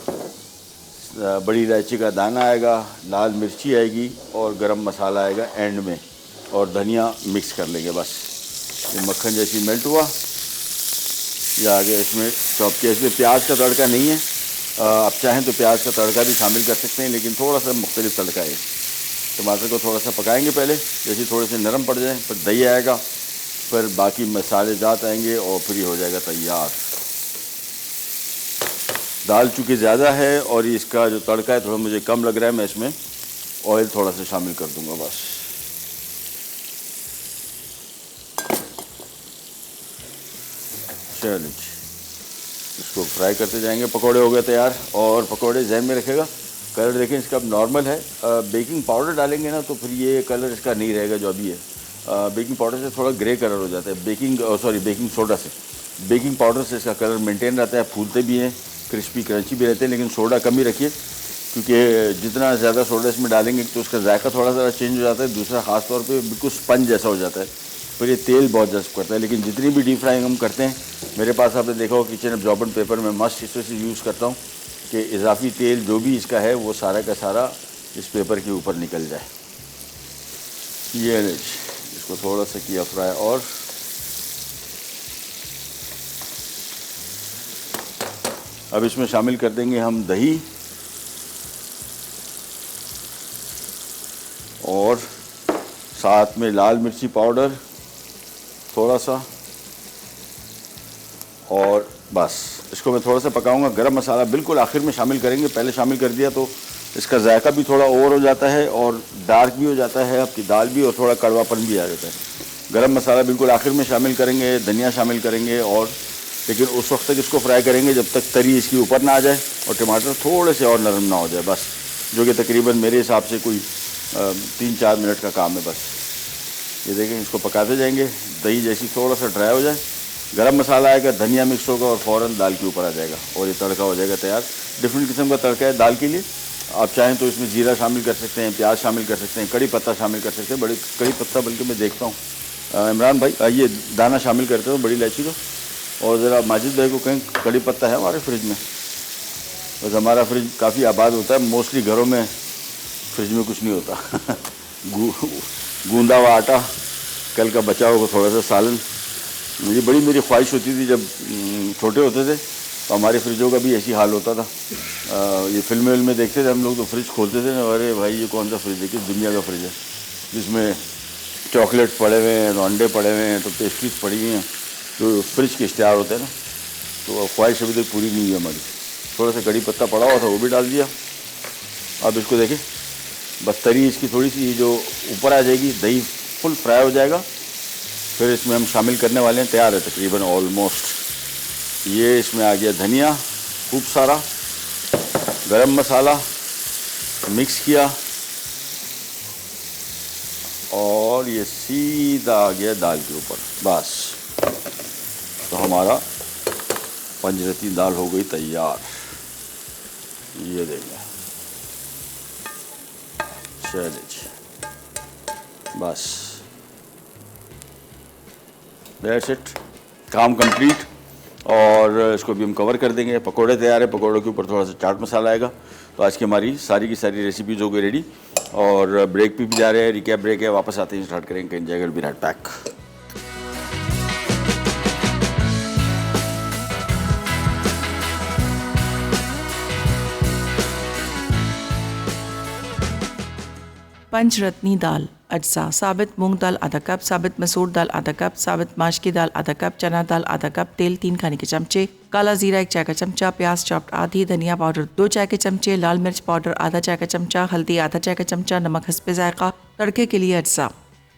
बड़ी इलायची का दाना आएगा, लाल मिर्ची आएगी और गरम मसाला आएगा एंड में, और धनिया मिक्स कर लेंगे बस। ये मक्खन जैसी मेल्ट हुआ, ये आगे इसमें चॉप किया। इसमें प्याज का तड़का नहीं है, आप चाहें तो प्याज का तड़का भी शामिल कर सकते हैं, लेकिन थोड़ा सा मुख्तलिफ तड़का है। टमाटर को थोड़ा सा पकाएंगे पहले, जैसे थोड़े से नरम पड़ जाए, फिर दही आएगा, फिर बाकी मसाले जात आएंगे और फिर ये हो जाएगा तैयार। दाल चूँकि ज़्यादा है और इसका जो तड़का है थोड़ा मुझे कम लग रहा है, मैं इसमें ऑयल थोड़ा सा शामिल कर दूंगा बस। चलिए इसको फ्राई करते जाएंगे। पकोड़े हो गए तैयार, और पकोड़े जहन में रखेगा कलर देखें इसका अब नॉर्मल है। बेकिंग पाउडर डालेंगे ना तो फिर ये कलर इसका नहीं रहेगा जो अभी है। बेकिंग पाउडर से थोड़ा ग्रे कलर हो जाता है, बेकिंग सोडा से। बेकिंग पाउडर से इसका कलर मेंटेन रहता है, फूलते भी हैं, क्रिस्पी क्रंची भी रहते हैं, लेकिन सोडा कम ही रखिए, क्योंकि जितना ज़्यादा सोडा इसमें डालेंगे तो उसका जायका थोड़ा सा चेंज हो जाता है, दूसरा ख़ास तौर पे बिल्कुल स्पंज जैसा हो जाता है, फिर ये तेल बहुत जज्ब करता है। लेकिन जितनी भी डीप फ्राइंग हम करते हैं, मेरे पास आपने देखा हो किचन एब्जॉर्बेंट पेपर में मस्ट इस वजह से यूज़ करता हूँ कि इजाफी तेल जो भी इसका है वो सारा का सारा इस पेपर के ऊपर निकल जाए। ये इसको थोड़ा सा किया फ्राई, और अब इसमें शामिल कर देंगे हम दही, और साथ में लाल मिर्ची पाउडर थोड़ा सा, और बस इसको मैं थोड़ा सा पकाऊंगा। गरम मसाला बिल्कुल आखिर में शामिल करेंगे, पहले शामिल कर दिया तो इसका जायका भी थोड़ा ओवर हो जाता है और डार्क भी हो जाता है आपकी दाल भी, और थोड़ा कड़वापन भी आ जाता है। गरम मसाला बिल्कुल आखिर में शामिल करेंगे, धनिया शामिल करेंगे, और लेकिन उस वक्त तक इसको फ्राई करेंगे जब तक तरी इसकी ऊपर ना आ जाए और टमाटर थोड़े से और नरम ना हो जाए, बस, जो कि तकरीबन मेरे हिसाब से कोई 3-4 मिनट का काम है बस। ये देखें, इसको पकाते जाएंगे, दही जैसी थोड़ा सा ड्राई हो जाए गरम मसाला आएगा, धनिया मिक्स होगा और फ़ौरन दाल के ऊपर आ जाएगा और ये तड़का हो जाएगा तैयार। डिफरेंट किस्म का तड़का है दाल के लिए। आप चाहें तो इसमें जीरा शामिल कर सकते हैं, प्याज शामिल कर सकते हैं, कड़ी पत्ता शामिल कर सकते हैं। बड़ी कड़ी पत्ता बल्कि मैं देखता हूँ इमरान भाई ये दाना शामिल करते हो बड़ी इलायची को। और ज़रा माजिद भाई को कहें कड़ी पत्ता है हमारे फ्रिज में। बस हमारा फ्रिज काफ़ी आबाद होता है, मोस्टली घरों में फ्रिज में कुछ नहीं होता गूंदा हुआ आटा, कल का बचा हुआ थोड़ा सा सालन। मुझे बड़ी मेरी ख्वाहिश होती थी जब छोटे होते थे तो हमारे फ्रिजों का भी ऐसी हाल होता था। ये फिल्में में देखते थे हम लोग तो फ्रिज खोलते थे ना, अरे भाई ये कौन सा फ्रिज है, किस दुनिया का फ्रिज है जिसमें चॉकलेट्स पड़े हुए हैं, तो अंडे पड़े हुए हैं, तो पेस्ट्रीज पड़ी हुई हैं, तो फ्रिज के इश्तेहार होते हैं ना। तो ख्वाहिश अभी तक पूरी नहीं हुई हमारी। थोड़ा सा कड़ी पत्ता पड़ा हुआ था वो भी डाल दिया। अब इसको देखें बस तरी इसकी थोड़ी सी जो ऊपर आ जाएगी, दही फुल फ्राई हो जाएगा। फिर इसमें हम शामिल करने वाले हैं, तैयार है तकरीबन ऑलमोस्ट। ये इसमें आ गया धनिया खूब सारा, गरम मसाला मिक्स किया और ये सीधा आ गया दाल के ऊपर। बस तो हमारा पंजरती दाल हो गई तैयार। ये देखें, चलिए जी, बस दैट्स इट, काम कंप्लीट। और इसको भी हम कवर कर देंगे। पकोड़े तैयार है, पकोड़ों के ऊपर थोड़ा सा चाट मसाला आएगा। तो आज की हमारी सारी की सारी रेसिपीज़ हो गई रेडी और ब्रेक पे भी जा रहे हैं, रिकैप ब्रेक है, वापस आते हैं स्टार्ट करेंगे। Enjoy be right back. पंचरत्नी दाल अज्जा: साबित मूंग दाल आधा कप, साबित मसूर दाल आधा कप, साबित माश की दाल आधा कप, चना दाल आधा कप, तेल 3 खाने के चमचे, काला जीरा 1 चाय का चमचा, प्याज चॉप्ड आधी, धनिया पाउडर 2 चाय के चमचे, लाल मिर्च पाउडर आधा चाय का चमचा, हल्दी आधा चाय का चमचा, नमक हस्बे जायका। तड़के के लिए अज्जा: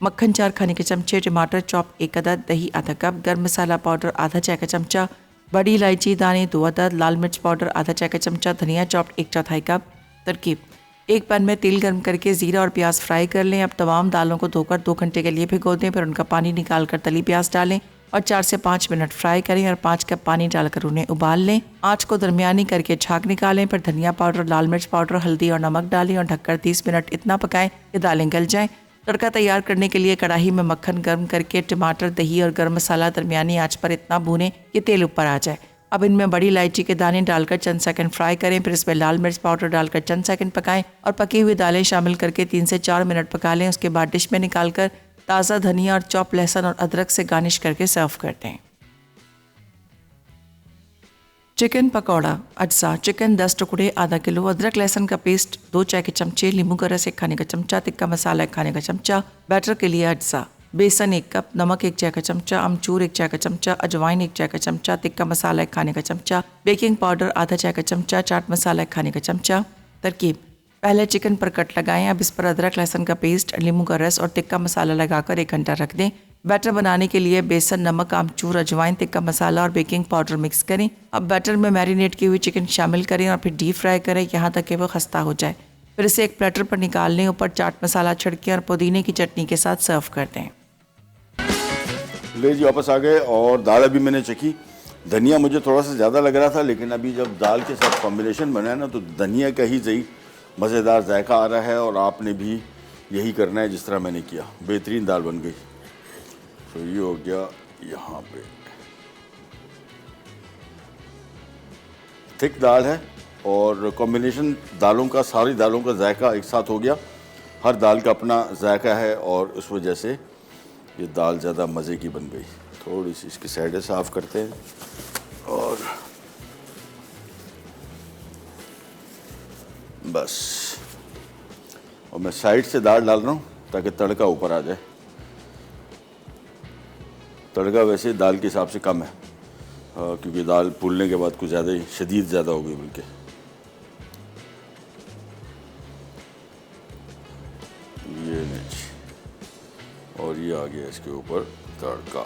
मक्खन 4 खाने के चमचे, टमाटर चॉप 1 अदद, दही आधा कप, गर्म मसाला पाउडर आधा चाय का चमचा, बड़ी इलायची दाने 2 अदद, लाल मिर्च पाउडर आधा चाय का चमचा, धनिया चॉप्ड 1/4 कप। तरकीब: एक पैन में तेल गर्म करके जीरा और प्याज फ्राई कर लें। अब तमाम दालों को धोकर 2 घंटे के लिए भिगो दें, फिर उनका पानी निकाल कर तली प्याज डालें और 4 से 5 मिनट फ्राई करें और 5 कप पानी डालकर उन्हें उबाल लें। आँच को दरमियानी करके छाक निकालें, फिर धनिया पाउडर, लाल मिर्च पाउडर, हल्दी और नमक डालें और ढककर 30 मिनट इतना पकाएं कि दालें गल जाएं। तड़का तैयार करने के लिए कढ़ाई में मक्खन गर्म करके टमाटर, दही और गर्म मसाला दरमियानी आँच पर इतना भूनें कि तेल ऊपर आ जाए। अब इनमें बड़ी इलायची के दाने डालकर चंद सेकंड फ्राई करें, फिर इसमें लाल मिर्च पाउडर डालकर चंद सेकंड पकाएं और पकी हुई दालें शामिल करके 3 से 4 मिनट पका लें। उसके बाद डिश में निकालकर ताज़ा धनिया और चॉप लहसुन और अदरक से गार्निश करके सर्व कर दें। चिकन पकौड़ा अज्जा: चिकन 10 टुकड़े आधा किलो, अदरक लहसुन का पेस्ट 2 चाय के चमचे, नींबू का रस 1 खाने का चमचा, तिक्का मसाला 1 खाने का चमचा। बैटर के लिए अज्जा: बेसन 1 कप, नमक 1 चाय का चमचा, अमचूर 1 चाय का चमचा, अजवाइन 1 चाय का चमचा, तिक्का मसाला 1 खाने का चमचा, बेकिंग पाउडर आधा चाय का चमचा, चाट मसाला 1 खाने का चमचा। तरकीब: पहले चिकन पर कट लगाएं, अब इस पर अदरक लहसुन का पेस्ट, नींबू का रस और तिक्का मसाला लगाकर 1 घंटा रख दें। बैटर बनाने के लिए बेसन, नमक, आमचूर, अजवाइन, तिक्का मसाला और बेकिंग पाउडर मिक्स करें। अब बैटर में मैरिनेट की हुई चिकन शामिल करें और फिर डीप फ्राई करें यहाँ तक कि वो खस्ता हो जाए। फिर इसे एक प्लेटर पर निकाल लें, ऊपर चाट मसाला छिड़कें और पुदीने की चटनी के साथ सर्व कर दें। ले जी वापस आ गए और दाल अभी मैंने चखी। धनिया मुझे थोड़ा सा ज़्यादा लग रहा था, लेकिन अभी जब दाल के साथ कॉम्बिनेशन बना है ना, तो धनिया का ही सही मज़ेदार जायका आ रहा है। और आपने भी यही करना है जिस तरह मैंने किया। बेहतरीन दाल बन गई। तो ये हो गया यहाँ पे थिक दाल है और कॉम्बिनेशन दालों का, सारी दालों का जायका एक साथ हो गया। हर दाल का अपना जायका है और उस वजह से ये दाल ज़्यादा मज़े की बन गई। थोड़ी सी इसकी साइडें साफ़ करते हैं और बस। और मैं साइड से दाल डाल रहा हूँ ताकि तड़का ऊपर आ जाए। तड़का वैसे दाल के हिसाब से कम है क्योंकि दाल फूलने के बाद कुछ ज़्यादा ही शदीद ज़्यादा हो गई बल्कि। ये नहीं, और ये आ गया इसके ऊपर तड़का।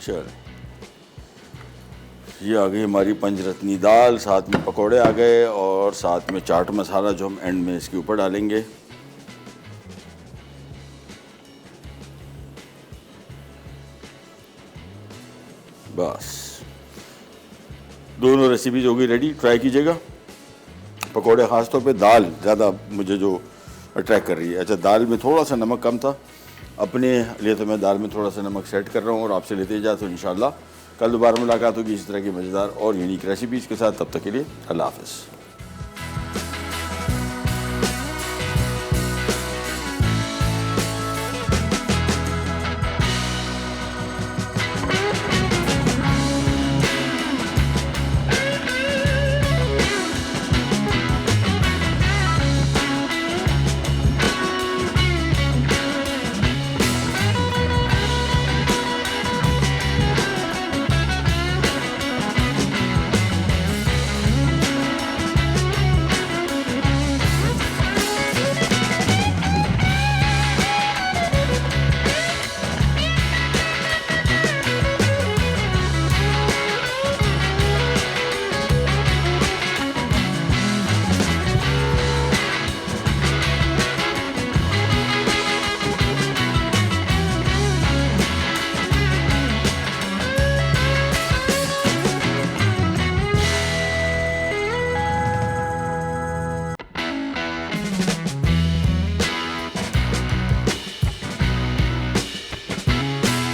चल, ये आ गई हमारी पंचरत्नी दाल, साथ में पकोड़े आ गए और साथ में चाट मसाला जो हम एंड में इसके ऊपर डालेंगे। बस दोनों रेसिपीज हो गई रेडी, ट्राई कीजिएगा। पकौड़े ख़ास तौर पे दाल ज़्यादा मुझे जो अट्रैक्ट कर रही है। अच्छा, दाल में थोड़ा सा नमक कम था, अपने लिए तो मैं दाल में थोड़ा सा नमक सेट कर रहा हूँ और आपसे लेते ही जाते, तो इंशाल्लाह कल दोबारा मुलाकात होगी इस तरह की मज़ेदार और यूनिक रेसिपीज़ के साथ। तब तक के लिए अल्लाह हाफ़िज़।